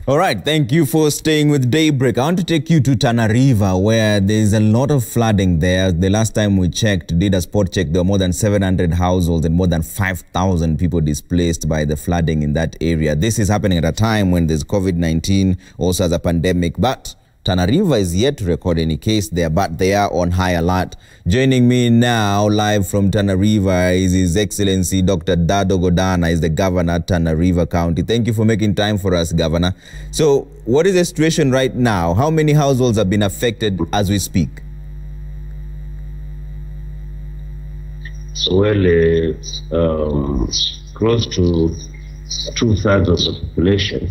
All right, thank you for staying with Daybreak. I want to take you to Tana River, where there's a lot of flooding there. The last time we checked, did a spot check, there were more than 700 households and more than 5,000 people displaced by the flooding in that area. This is happening at a time when there's COVID-19, also as a pandemic, but Tana River is yet to record any case there, but they are on high alert. Joining me now live from Tana River is His Excellency Dr. Dhadho Godhana, is the Governor of Tana River County. Thank you for making time for us, Governor. So what is the situation right now? How many households have been affected as we speak? Well, close to 2/3 of the population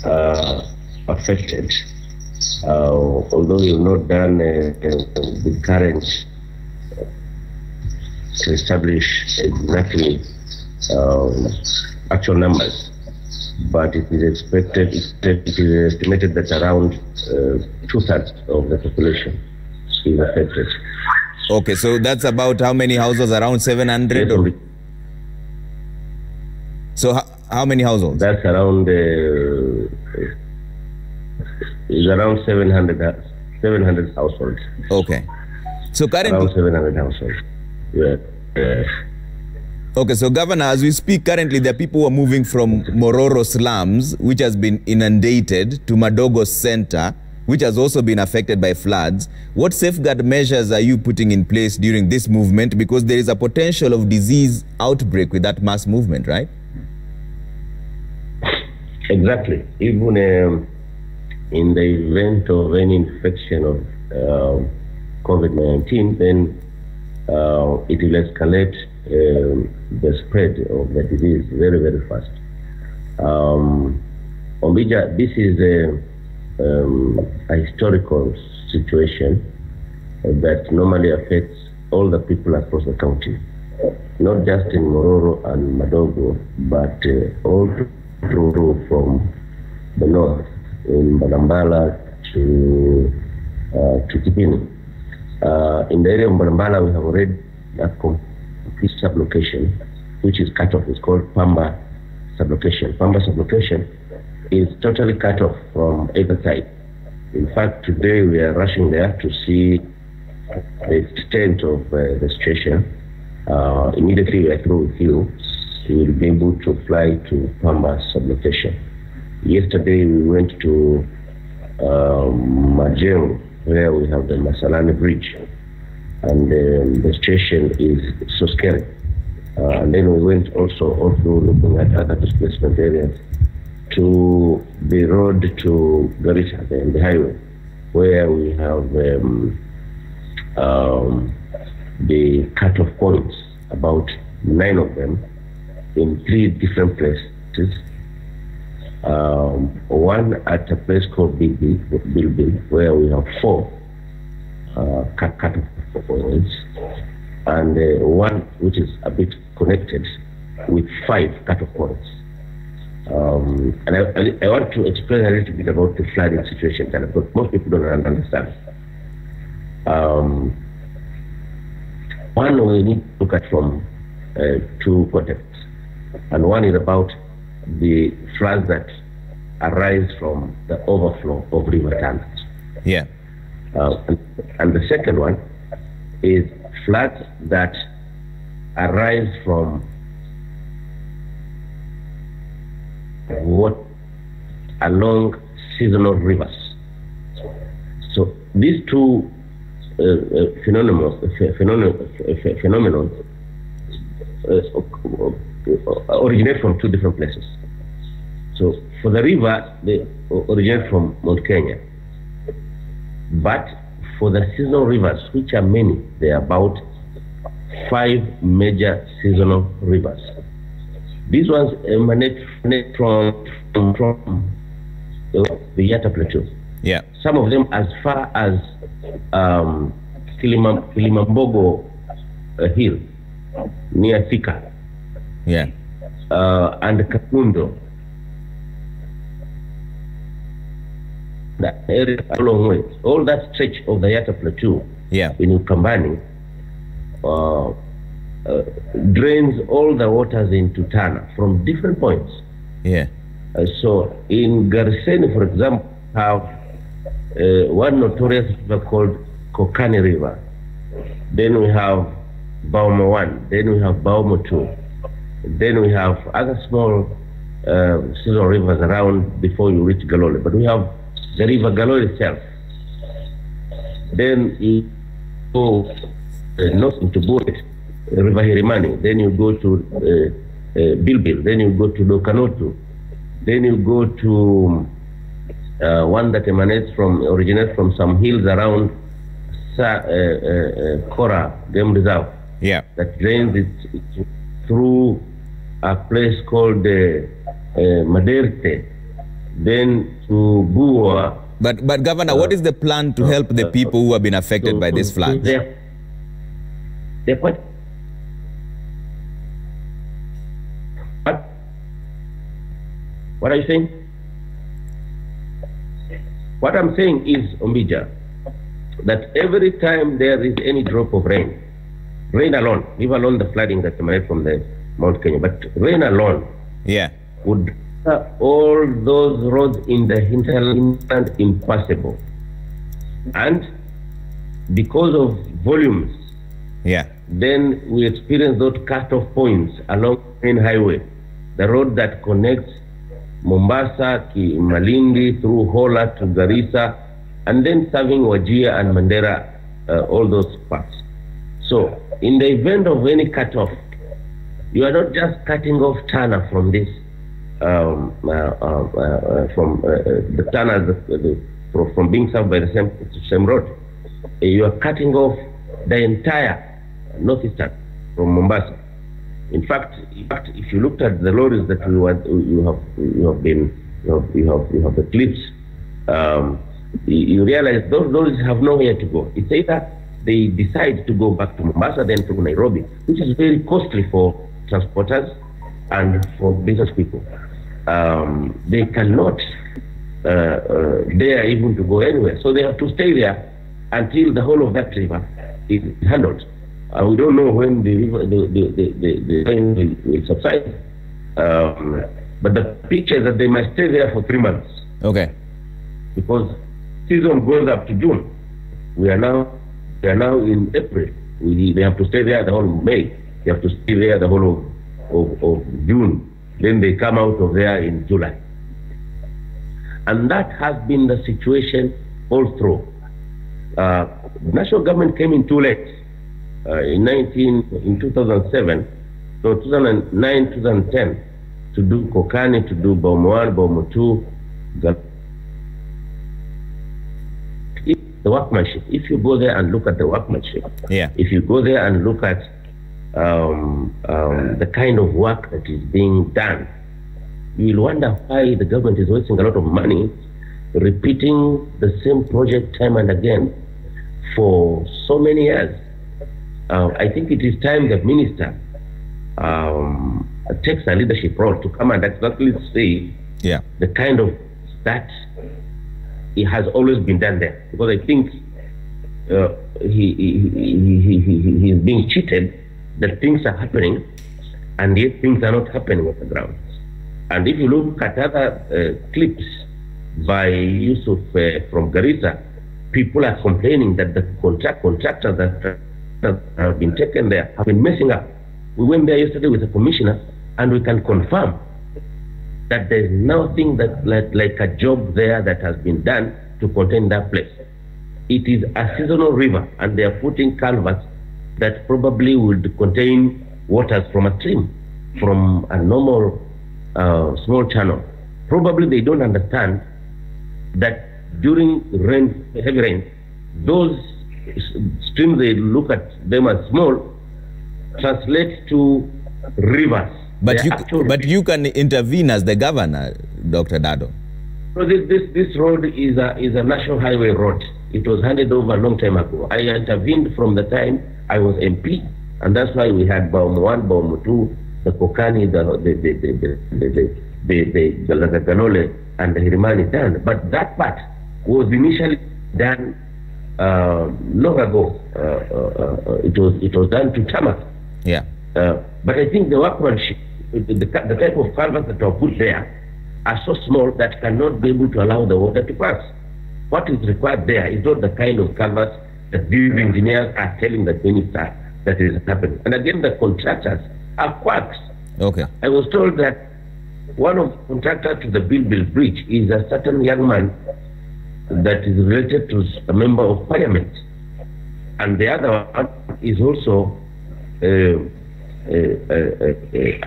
are affected. Although you've not done the current to establish exactly actual numbers, but it is estimated that around 2/3 of the population is affected. Okay, so that's about how many households? Around 700? Yes, or? So how many households? That's around is around 700 households. Okay. So currently around 700 households. Yeah. Okay, so Governor, as we speak currently, there are people who are moving from Mororo slums, which has been inundated, to Madogo Center, which has also been affected by floods. What safeguard measures are you putting in place during this movement? Because there is a potential of disease outbreak with that mass movement, right? Exactly. Even in the event of any infection of COVID-19, then it will escalate the spread of the disease very, very fast. Ombija, this is a historical situation that normally affects all the people across the county, not just in Mororo and Madogo, but all through from the north, in Balambala to Kipini. In the area of Balambala, we have already a complete sublocation, which is cut off. It's called Pamba sublocation. Pamba sublocation is totally cut off from either side. In fact, today we are rushing there to see the extent of the situation. Immediately we are through with you, we will be able to fly to Pamba sublocation. Yesterday we went to Majero, where we have the Masalani Bridge, and the situation is so scary. And then we went also looking at other displacement areas to the road to Garissa, the highway, where we have the cut-off points, about 9 of them, in 3 different places. One at a place called Bilbil, where we have 4 cut-off points, and one which is a bit connected with 5 cut-off points. And I want to explain a little bit about the flooding situation, because most people don't understand. One we need to look at from 2 contexts, and one is about the floods that arise from the overflow of River Tana. Yeah. And the second one is floods that arise from what along seasonal rivers. So these 2 phenomenon originate from 2 different places. So for the river, they originate from Mount Kenya. But for the seasonal rivers, which are many, there are about 5 major seasonal rivers. These ones emanate from the Yatta Plateau. Yeah. Some of them as far as Kilimambogo Hill, near Thika. Yeah. And Kapundo. That area a long way. All that stretch of the Yatta Plateau, yeah, in Ukambani, drains all the waters into Tana from different points. Yeah. So in Gariseni, for example, have one notorious river called Kokani River. Then we have Baumo 1. Then we have Baumo 2. Then we have other small seasonal rivers around before you reach Galole. But we have the river Galole itself. Then you go north into Bure, River Hirimani. Then you go to Bilbil. Then you go to Dokanotu. Then you go to one that originates from some hills around Kora Game Reserve. Yeah. That drains it through a place called Maderte. Then to Bua. But Governor, what is the plan to help the people who have been affected by this flood? They're quite. What are you saying? What I'm saying is, Ombija, that every time there is any drop of rain alone, leave alone the flooding that emanates from the Mount Kenya, but rain alone, would all those roads in the hinterland impassable. And because of volumes, then we experience those cut-off points along the main highway, the road that connects Mombasa, Malindi, through Hola to Garissa, and then serving Wajir and Mandera, all those parts. So, in the event of any cut-off, you are not just cutting off Tana from this, from the Tana, from being served by the same road. You are cutting off the entire northeastern from Mombasa. In fact, if you looked at the lorries that you have the clips, you realize those lorries have nowhere to go. It's either they decide to go back to Mombasa, then to Nairobi, which is very costly for transporters and for business people. They cannot dare even to go anywhere, so they have to stay there until the whole of that river is handled. We don't know when the rain will subside, but the picture is that they must stay there for 3 months. Okay. Because season goes up to June. We are now in April. They have to stay there the whole of May. They have to stay there the whole of June. Then they come out of there in July. And that has been the situation all through. The national government came in too late. In 2007, so 2009, 2010, to do Kokani, to do Baumo 1, Baumo 2, the workmanship. If you go there and look at the workmanship, if you go there and look at the kind of work that is being done, you will wonder why the government is wasting a lot of money repeating the same project time and again for so many years. I think it is time the minister takes a leadership role to come and actually say the kind of that it has always been done there. Because I think he is being cheated that things are happening and yet things are not happening on the ground. And if you look at other clips by Yusuf from Garissa, people are complaining that the contractors that have been taken there have been messing up. We went there yesterday with the commissioner and we can confirm that there is nothing that like a job there that has been done to contain that place. It is a seasonal river and they are putting culverts that probably would contain waters from a stream, from a normal small channel. Probably they don't understand that during heavy rain, those streams, they look at them as small, translate to rivers. But you can intervene as the governor, Dr. Dhadho. So this road is a national highway road. It was handed over a long time ago. I intervened from the time I was MP, and that's why we had Baumo 1, Baumo 2, the Kokani, the Galole, and the Hirimani done. But that part was initially done long ago. It was done to tarmac. Yeah. But I think the workmanship, the type of culverts that were put there, are so small that cannot be able to allow the water to pass. What is required there is not the kind of canvas that these engineers are telling the minister that is happening. And again, the contractors are quacks. Okay. I was told that one of the contractors to the Bilbil Bridge is a certain young man that is related to a member of parliament. And the other one is also a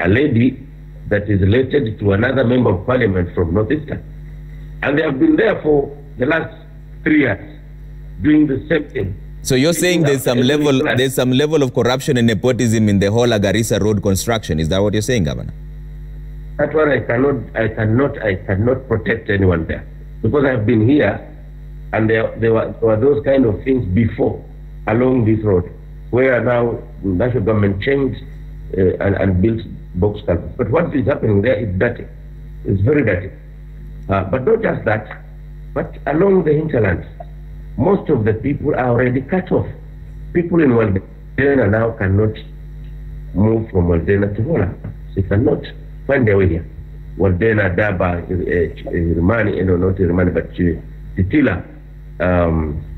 lady that is related to another member of parliament from Northeastern. And they have been there for the last 3 years doing the same thing. So you're saying there's some level of corruption and nepotism in the whole Garissa road construction. Is that what you're saying, Governor? That's why I cannot protect anyone there, because I've been here, and there were those kind of things before along this road, where now the national government changed and built box culverts. But what is happening there is dirty. It's very dirty. But not just that, but along the hinterlands, most of the people are already cut off. People in Waldena now cannot move from Waldena to Hola. They cannot find their way here. Waldena, Daba, Rimani, not Rimani, but Titila,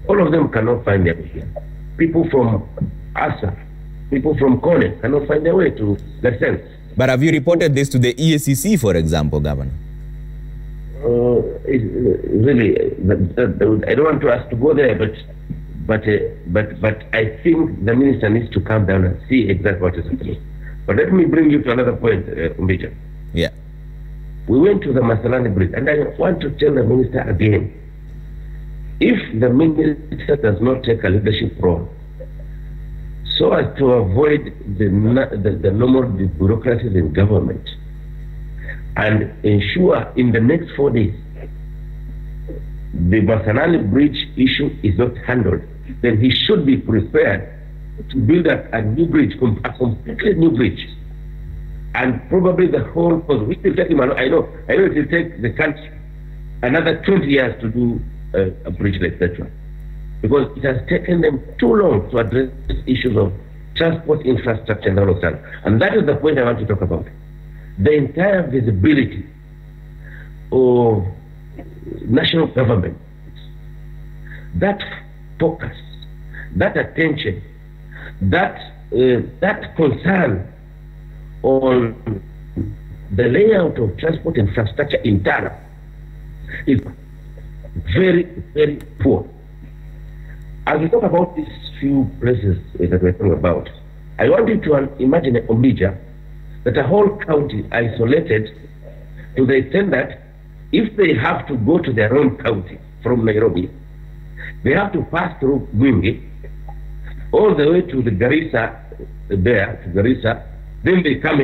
all of them cannot find their way here. People from Asa, people from Kone cannot find their way to that sense. But have you reported this to the EACC, for example, Governor? Really, I don't want to ask to go there, but I think the minister needs to come down and see exactly what is happening. But let me bring you to another point, Umbija. Yeah. We went to the Masalani Bridge, and I want to tell the minister again, if the minister does not take a leadership role, so as to avoid the normal bureaucracies in government, and ensure in the next 4 days the Masalani Bridge issue is not handled, then he should be prepared to build a new bridge, a completely new bridge. And probably the whole cost, which will take him, I know it will take the country another 20 years to do a bridge like that one. Because it has taken them too long to address issues of transport infrastructure and all of that. And that is the point I want to talk about. The entire visibility of national government, that focus, that attention, that concern on the layout of transport infrastructure in Tana is very, very poor. As we talk about these few places that we're talking about, I want you to imagine a Omija, that a whole county isolated to the extent that if they have to go to their own county from Nairobi, they have to pass through Mwingi all the way to the Garissa, then they come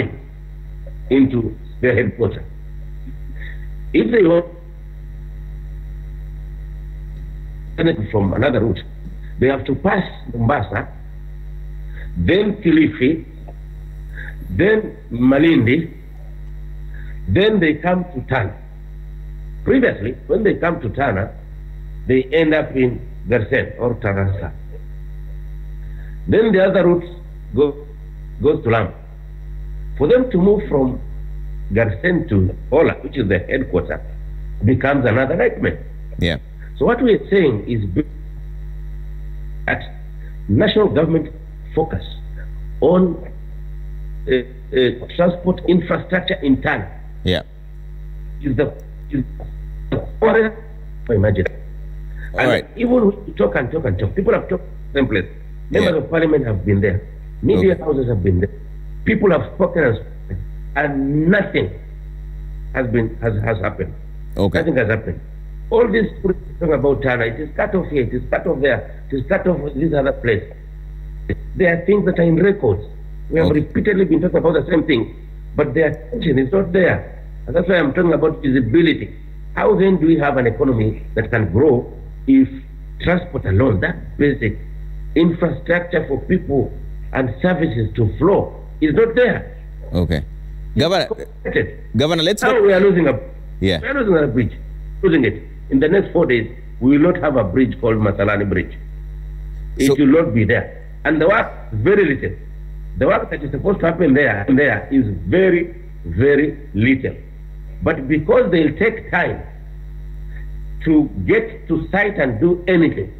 into their headquarters. If they want from another route, they have to pass Mombasa, then Kilifi, then Malindi, then they come to Tana. Previously, when they come to Tana, they end up in Garsen or Tarasa. Then the other route goes to Lamu. For them to move from Garsen to Ola, which is the headquarters, becomes another nightmare. Yeah. So what we are saying is that national government focus on transport infrastructure in Tana. Yeah. Is the forest for imagine. All right. Even we talk and talk and talk. People have talked the same place. Members of parliament have been there. Media houses have been there. People have spoken and nothing has happened. Okay. Nothing has happened. All this talking about Tana, it is cut off here, it is cut off there, it is cut off this other place. There are things that are in records. We have repeatedly been talking about the same thing, but their attention is not there. And that's why I'm talking about visibility. How then do we have an economy that can grow if transport alone, that basic infrastructure for people and services to flow, is not there? Okay. Governor, let's... Now we are losing a bridge, losing it. In the next 4 days, we will not have a bridge called Masalani Bridge. It will not be there. And the work is very little. The work that is supposed to happen there is very, very little. But because they'll take time to get to site and do anything,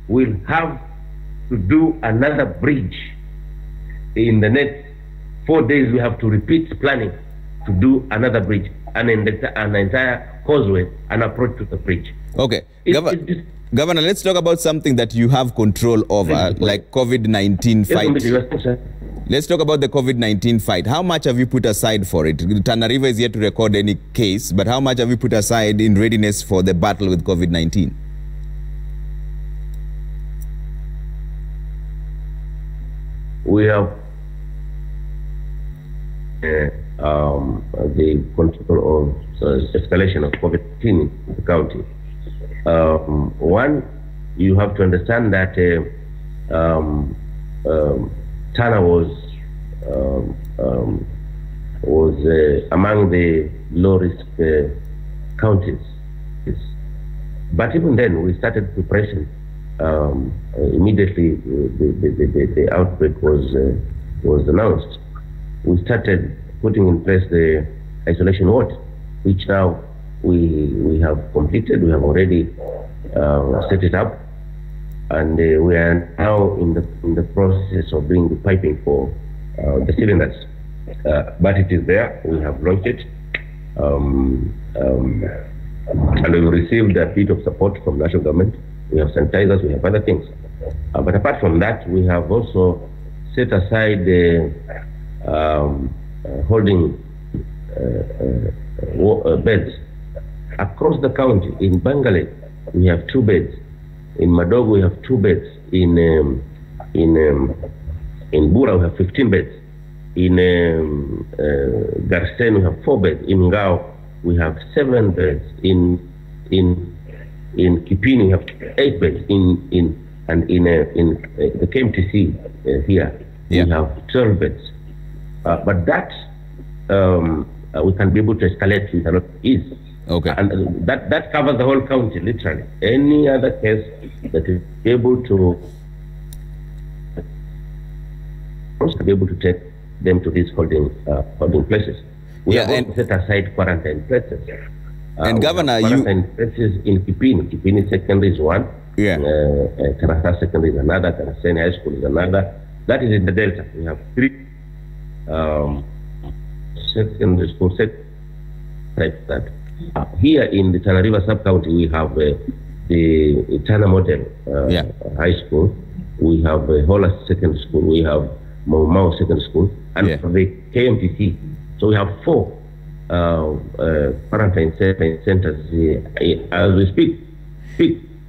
we'll have to do another bridge. In the next 4 days, we have to repeat planning to do another bridge, an entire causeway, an approach to the bridge. Okay. Governor, let's talk about something that you have control over, like COVID-19 fight. Let's talk about the COVID-19 fight. How much have you put aside for it? Tana River is yet to record any case, but how much have you put aside in readiness for the battle with COVID-19? We have the control of escalation of COVID-19 in the county. One, you have to understand that Tana was among the low-risk counties. But even then, we started preparation. Immediately, the outbreak was announced. We started putting in place the isolation ward, which now we have completed. We have already set it up, and we are now in the process of doing the piping for the cylinders. But it is there. We have launched it, and we received a bit of support from national government. We have sanitizers. We have other things. But apart from that, we have also set aside holding beds across the county. In Bangalore, we have 2 beds. In Madogo, we have 2 beds. In Bura, we have 15 beds. In Garsen, we have 4 beds. In Ngao, we have 7 beds. In Kipini, we have 8 beds. In the KMTC here, we have 12 beds. But that we can be able to escalate with a lot of ease. Okay. And that covers the whole county, literally. Any other case that is able to be able to take them to these holding places. We have also set aside quarantine places. And Governor, quarantine places in Kipini. Kipini Secondary is one. Karasa Secondary is another. Karasa High School is another. That is in the Delta. We have 3 secondary schools like that. Here in the Tana River sub-county, we have the Tana Model High School. We have Hola Secondary School. We have Mau Secondary School. And the KMTC. So we have 4 quarantine centers as we speak.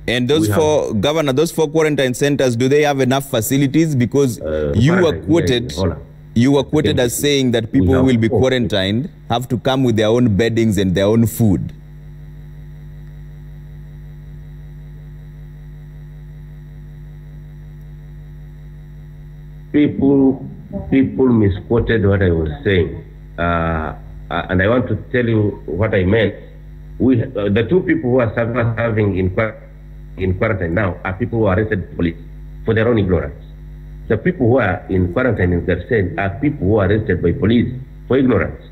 And those 4, Governor, those 4 quarantine centers, do they have enough facilities? Because you were quoted as saying that people who will be quarantined have to come with their own beddings and their own food. People misquoted what I was saying. And I want to tell you what I meant. The 2 people who are serving in quarantine now are people who are arrested by police for their own ignorance. The people who are in quarantine in Garsen are people who are arrested by police for ignorance.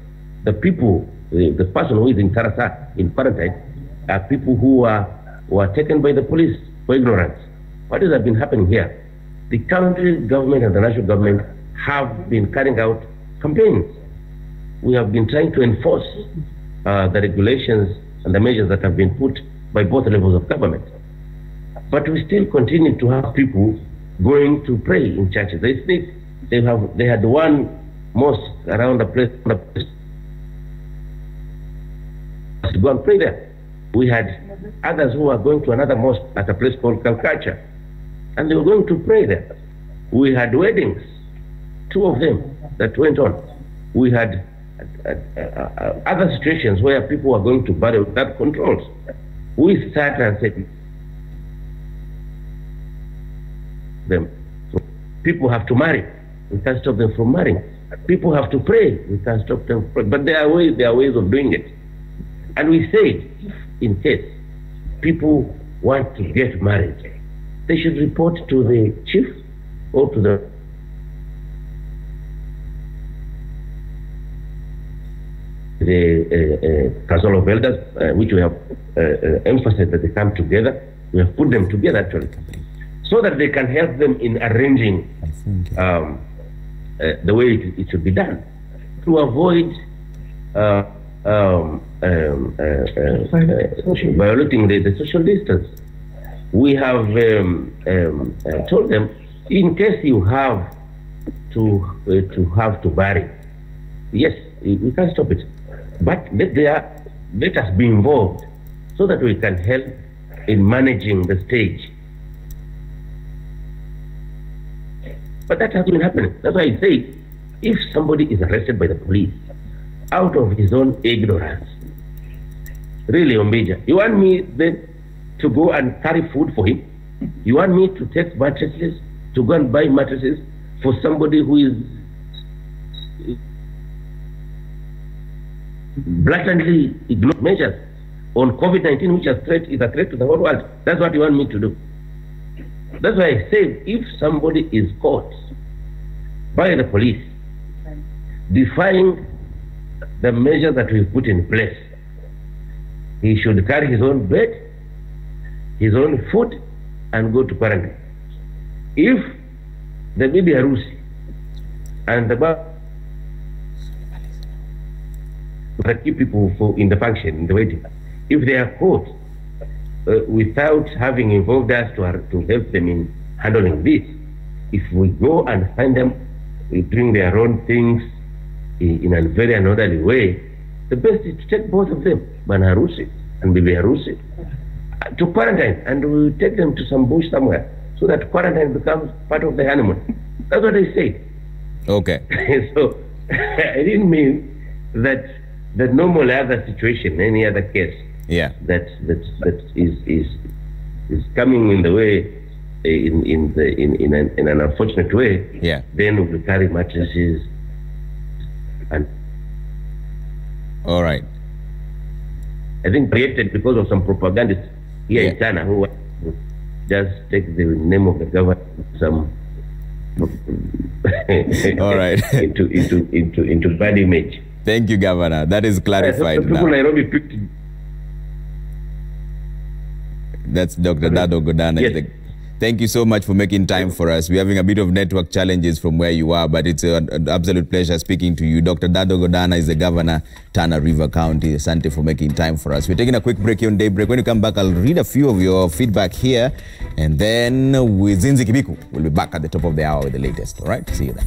The person who is in Karasa in quarantine are people who were taken by the police for ignorance. What has been happening here? The county government and the national government have been carrying out campaigns. We have been trying to enforce the regulations and the measures that have been put by both levels of government. But we still continue to have people going to pray in churches. They had one mosque around the place to go and pray there. We had others who were going to another mosque at a place called Kalkacha, and they were going to pray there. We had weddings, 2 of them that went on. We had other situations where people were going to bury without controls. We sat and said, people have to marry. We can't stop them from marrying. People have to pray. We can't stop them from praying. But there are ways of doing it. And we said, in case people want to get married, they should report to the chief or to the the Council of Elders, which we have emphasized that they come together. We have put them together actually, so that they can help them in arranging the way it should be done to avoid violating the social distance. We have told them, in case you have to bury, yes, we can stop it, but let us be involved so that we can help in managing the stage. But that has been happening. That's why I say, if somebody is arrested by the police out of his own ignorance, really, Ombija, you want me then to go and carry food for him? You want me to take mattresses, to go and buy mattresses for somebody who is blatantly ignored measures on COVID-19, which is a threat to the whole world? That's what you want me to do. That's why I say, if somebody is caught by the police defying the measures that we've put in place, he should carry his own bed, his own food, and go to quarantine. If the baby Harusi and the keep people in the function, in the wedding, if they are caught without having involved us to help them in handling this, if we go and find them doing their own things in a very unorderly way, the best is to take both of them, Man Harusi and Bibi Harusi, to quarantine, and we take them to some bush somewhere, so that quarantine becomes part of the honeymoon. That's what I say. Okay. So I didn't mean that the normal other situation, any other case, yeah, that is coming in the way, in an unfortunate way. Yeah. Then we carry mattresses and. All right. I think created because of some propagandists here in Tana who just take the name of the government, some all right, into bad image. Thank you, Governor. That is clarified now. Nairobi picked. That's Dr. Dhadho Godhana. Yes. Thank you so much for making time for us. We're having a bit of network challenges from where you are, but it's an absolute pleasure speaking to you. Dr. Dhadho Godhana is the governor, Tana River County. Asante for making time for us. We're taking a quick break here on Daybreak. When you come back, I'll read a few of your feedback here, and then with Zinzi Kibiku, we'll be back at the top of the hour with the latest. All right? See you then.